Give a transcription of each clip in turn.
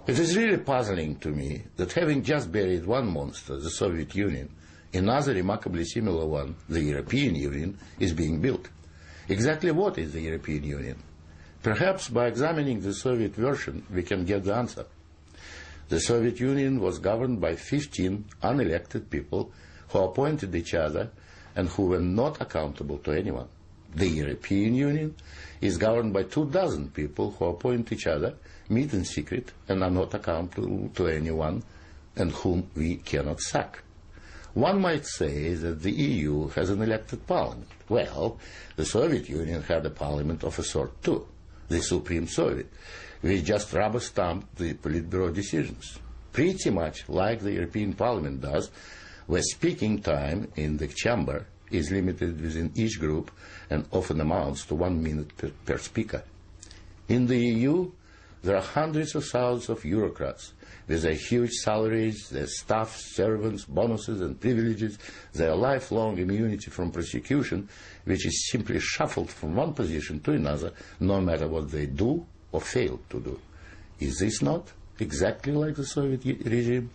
It is really puzzling to me that having just buried one monster, the Soviet Union, another remarkably similar one, the European Union, is being built. Exactly what is the European Union? Perhaps by examining the Soviet version we can get the answer. The Soviet Union was governed by 15 unelected people who appointed each other and who were not accountable to anyone. The European Union is governed by 24 people who appoint each other, meet in secret, and are not accountable to anyone, and whom we cannot sack. One might say that the EU has an elected parliament. Well, the Soviet Union had a parliament of a sort too, the Supreme Soviet, which just rubber-stamped the Politburo decisions, pretty much like the European Parliament does, where speaking time in the chamber is limited within each group and often amounts to 1 minute per speaker. In the EU, there are hundreds of thousands of bureaucrats with their huge salaries, their staff, servants, bonuses and privileges, their lifelong immunity from prosecution, which is simply shuffled from one position to another, no matter what they do or fail to do. Is this not exactly like the Soviet regime?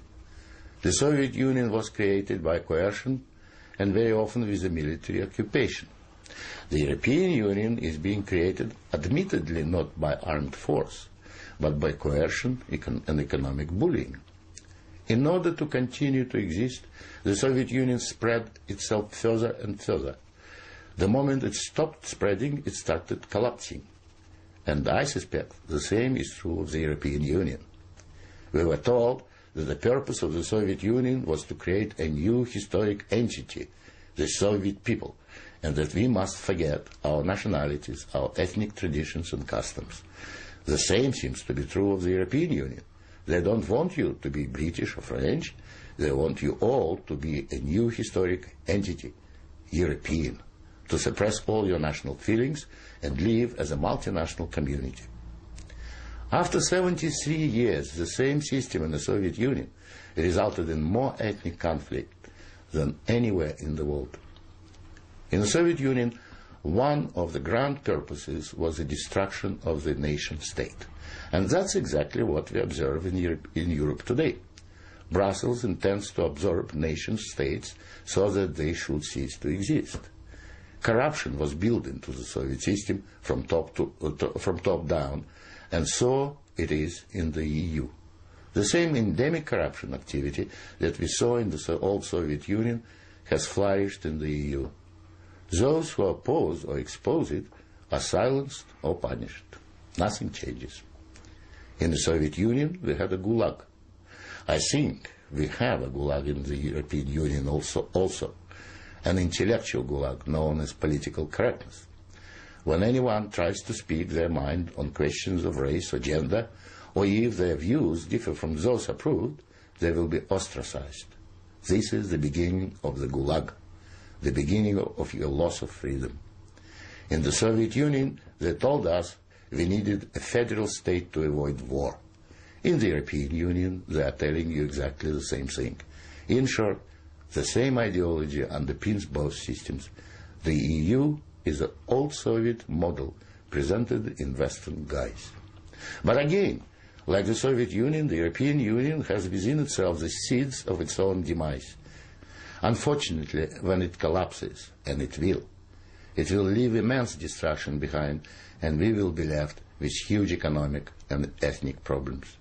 The Soviet Union was created by coercion and very often with a military occupation. The European Union is being created admittedly not by armed force, but by coercion and economic bullying. In order to continue to exist, the Soviet Union spread itself further and further. The moment it stopped spreading, it started collapsing. And I suspect the same is true of the European Union. We were told that the purpose of the Soviet Union was to create a new historic entity, the Soviet people, and that we must forget our nationalities, our ethnic traditions and customs. The same seems to be true of the European Union. They don't want you to be British or French. They want you all to be a new historic entity, European, to suppress all your national feelings and live as a multinational community. After 73 years, the same system in the Soviet Union resulted in more ethnic conflict than anywhere in the world. In the Soviet Union, one of the grand purposes was the destruction of the nation-state. And that's exactly what we observe in Europe today. Brussels intends to absorb nation-states so that they should cease to exist. Corruption was built into the Soviet system from top down, and so it is in the EU. The same endemic corruption activity that we saw in the old Soviet Union has flourished in the EU. Those who oppose or expose it are silenced or punished. Nothing changes. In the Soviet Union, we had a gulag. I think we have a gulag in the European Union also, an intellectual gulag known as political correctness. When anyone tries to speak their mind on questions of race or gender, or if their views differ from those approved, they will be ostracized. This is the beginning of the gulag, the beginning of your loss of freedom. In the Soviet Union, they told us we needed a federal state to avoid war. In the European Union, they are telling you exactly the same thing. In short, the same ideology underpins both systems. The EU is an old Soviet model presented in Western guise. But again, like the Soviet Union, the European Union has within itself the seeds of its own demise. Unfortunately, when it collapses, and it will leave immense destruction behind, and we will be left with huge economic and ethnic problems.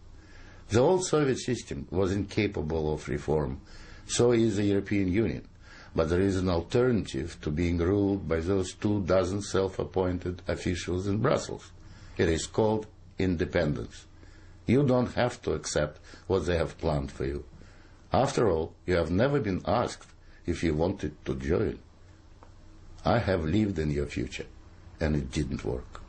The old Soviet system was incapable of reform, so is the European Union. But there is an alternative to being ruled by those 24 self-appointed officials in Brussels. It is called independence. You don't have to accept what they have planned for you. After all, you have never been asked if you wanted to join. I have lived in your future, and it didn't work.